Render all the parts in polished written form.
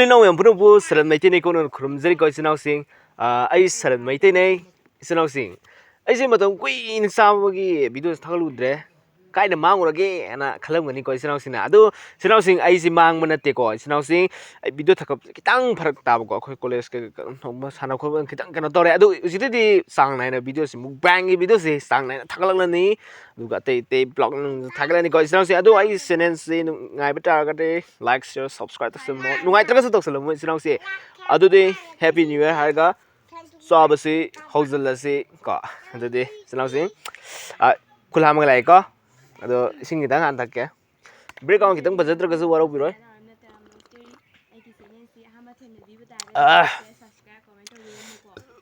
Ichilino yang puno bu Sarat meitei nei kono kurumjari ko isinau sing ai Sarat meitei nei isinau sing ai se matam kui in samagi video thagaludre kaina mangurage ana khalamgani ko isinau sing adu isinau sing ai si mang manate ko isinau sing ai video thakap kitang pharak tab ko khoi college ke ma sana ko kitang kana tore adu usidi sang nai na video si mukbang gi video si sang nai thagalanani duga te blog thagalani ko isinau sing adu ai channel si ngai bata ga te like share subscribe to some more nungai traga to sala mo isinau si adu de happy new year harga sabasi haujalasi ko adu de isinau sing kulham ga lai ko ado ising kita ngan tak ya break on kita budget terus warau biroi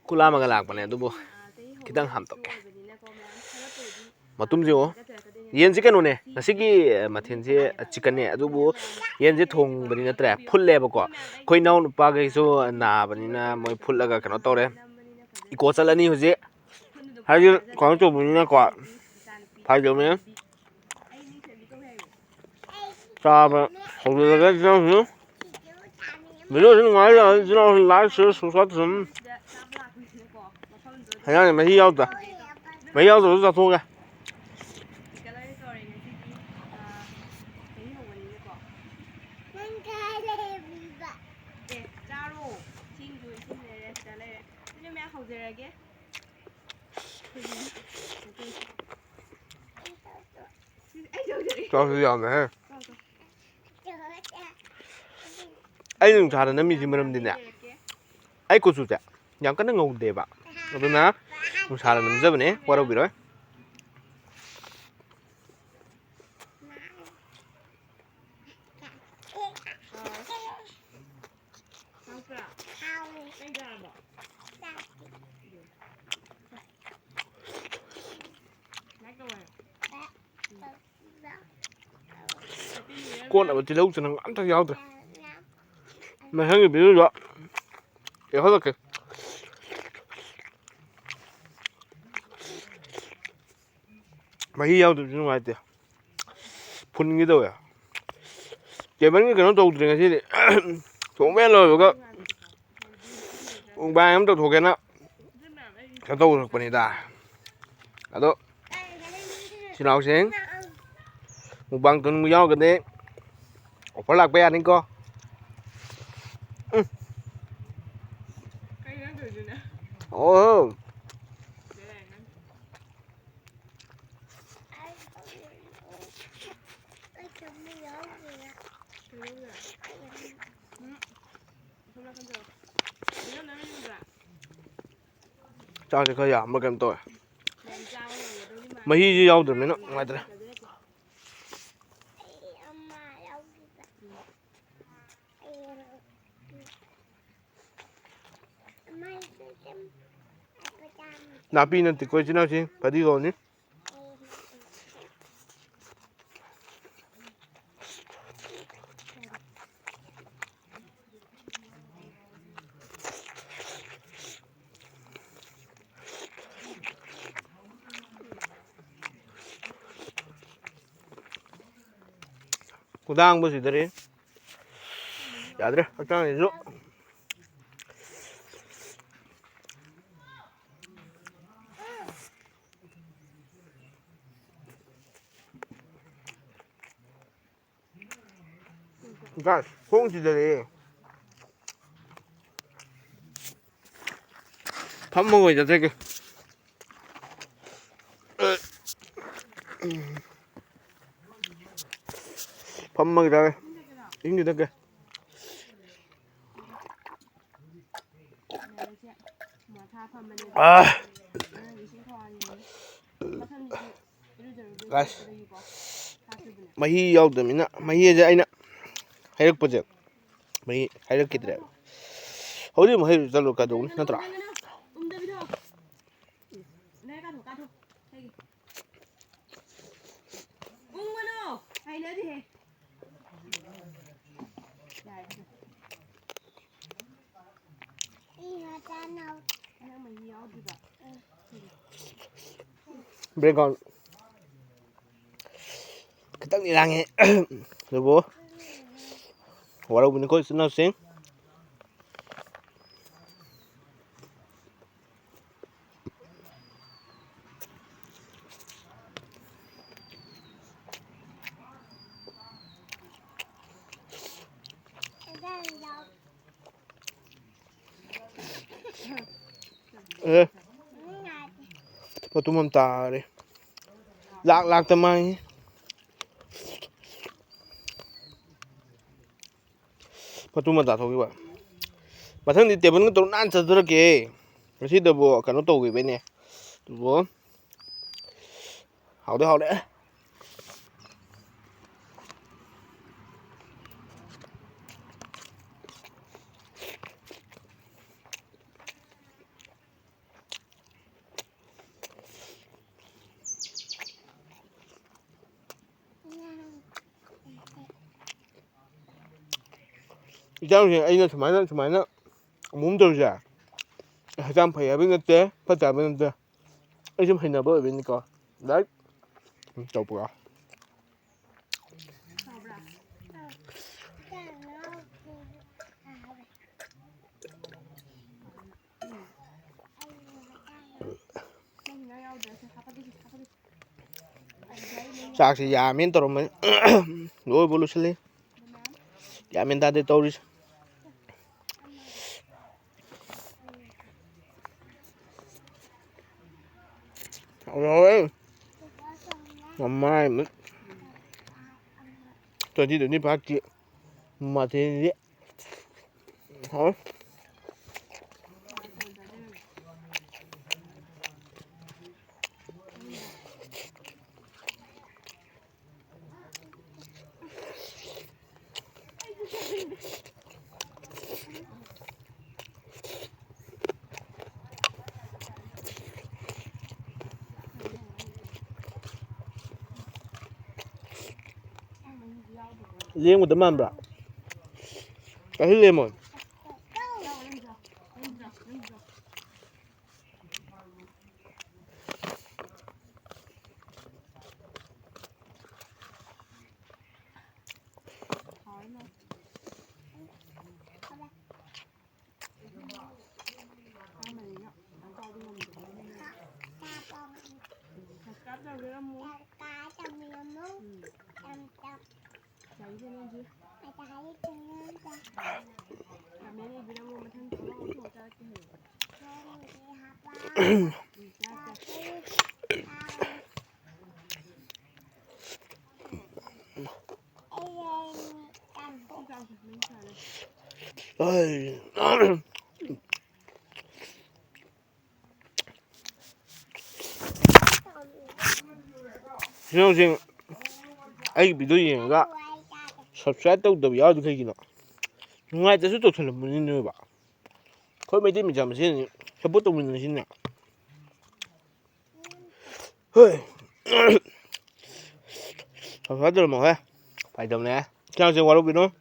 kula magalak pane adu bo kita ham tak ya matum jo yen chicken one nasigi mathen je chicken ne adu bo yen je thong bani na tra phul le ba ko khoi naw pa ga so na bani na moi phul la ga kano tore iko chalani huje haji ko to bani na ko phai jo me Sabat, kalau kita jangan, bila ni ngaya, jangan like share subscribe sem. Hanya ni masih jauh dah, masih jauh tu dah tu ke. Tahu siapa ni? Ai nung thara na mi ji maram din ya ai ko su ta yang kan ngau de ba aduna nung thara nam jab ne waro biroi con ở trên đâu cho nó ăn theo nhau rồi mà hai người biết rồi để hết rồi kìa mà hi nhau từ bên ngoài kìa phun cái đâu à cái bánh cái nó trâu từ ngày xưa xuống bé rồi có ông ba em trâu thuộc cái nó cái trâu được bên ta à đó xin lỗi sáng một bằng tuần mười nhau gần đây phải lạc bé anh co ồ cho cái khơi mà cầm tôi mấy hi dâu từ mấy nó ngoài đây napi nanti kau cina sih, padi kau ni. Kudang bos itu ni. Ya deh, macam ni tu. Guys, kung si dali. 밥 먹어야지 되게. 밥 먹으라. 인기 되게. 아. Guys. Mahi yaudamina. Mahi aja aina. Hayrak pajak. Mahi hayrak kitra. Hori mahi jalo ka dong natra. Break on. Kita ni lang eh. Lepas, walau benda kau senang sih. Patumam tare. Lak tamai. Patumam ta thogi ba. Mathang di table ng nan chadrake. Kasi dabo kano togi bene. Tubo. Haude. 이장님 아이는 주말에 몸들자 해장 배야비는데 받아보는데 좀 했나 봐 그러니까 나 저보야 싹시 야면 떨어면 뭘 볼로실래 야면 다들 떠오르 rồi ngày mai mới tôi đi được đi phát triển mà thì hỏi riêng một tấm ăn bả cái lemon ơi 형님 아이 비디오가 subscribe tꯧꯗꯕ ꯌꯥꯎꯗꯤ ꯀꯩꯒꯤꯅꯣ ꯅꯨꯡꯉꯥꯏꯇ꯭ꯔꯁꯨ ꯇꯧꯁꯜꯂꯝꯕꯅꯤꯅꯦꯕ ꯑꯩꯈꯣꯏ ꯃꯩꯇꯩ ꯃꯆꯥ ꯃꯁꯦꯟ support ꯇꯧꯃꯤꯟꯅꯁꯤꯅꯦ ꯍꯣꯏ subscribe ꯇꯧꯔꯝꯃꯣꯍꯦ ꯐꯥꯏꯗꯕꯅꯦ ꯆꯥꯡꯁꯦ ꯋꯥꯔꯧꯕꯤꯅꯣ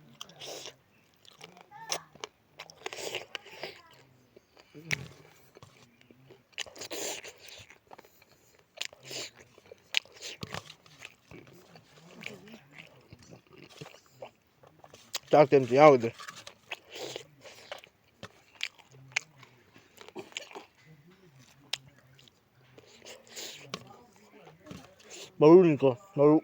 ꯆꯥꯛ ꯇꯦꯝꯇ ꯌꯥꯎꯗ꯭ꯔꯦ ꯃꯔꯨꯅꯤꯀꯣ ꯃꯔꯨ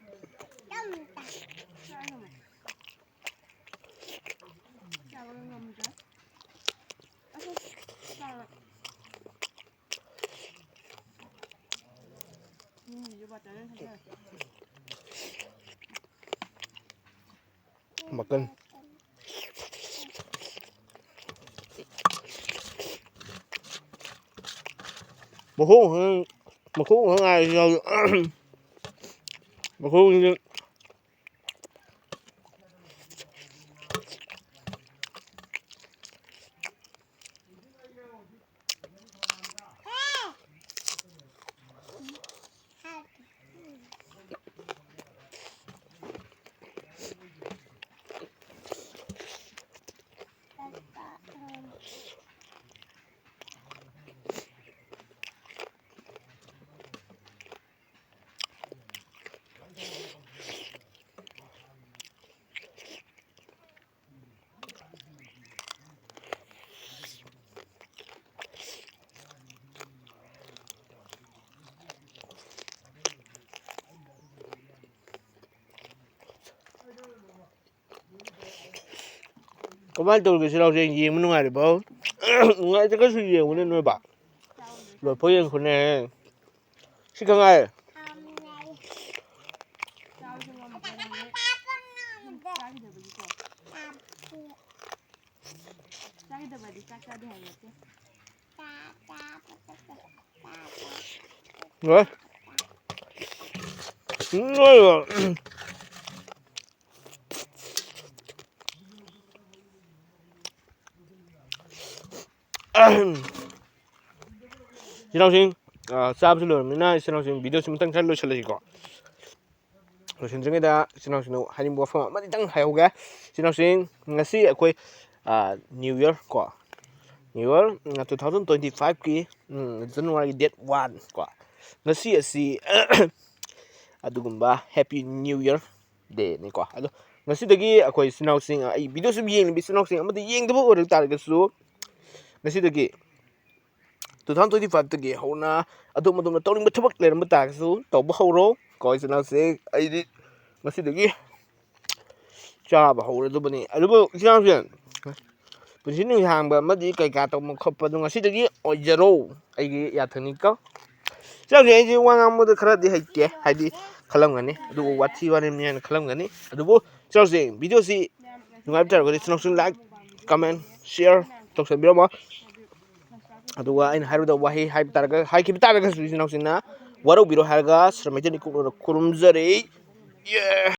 makan một khúc hơn ai rồi một khúc như Kemarin tuh gue selalu yang menunggu ada bau. Nggak itu kan sih yang mana nih pak. Lo poin kene. Si kangai. Rồi. Rồi. 신앙생 싸움슬러미나 신앙생 비디오 심탕 잘 놓으실래지고 신중에다 신앙생도 하님 뭐가 많이 땅 하여가 신앙생 ngasi akwai New Year ko New Year 2025 ki January date 1 ko ngasi asi adugumba Happy New Year day ni ko ado ngasi dagi akwai sinawsing ai video sum yeng bi sinawsing amadi yeng dabo orak targasu ngasi dagi 2025 tagi hona adum tawling bathabak leram batagsu tawba hawro ko sinawsing ai ngasi dagi chaba hawra dubani adubu sinawsing punjini hangba madi kai ka taw khoppa du ngasi dagi ojaro ai ya thani ko sinawsing ai wang amuda khara di haite haidi khalamgani adubu wathi warim ni khalamgani adubu sinawsing video si nungai targo sinawsing like comment share tawsabiramo aduga aina haruda wahi haib taraga haiki bitaraga sinawsingna warau biro harga sramaitani kurumzari yeah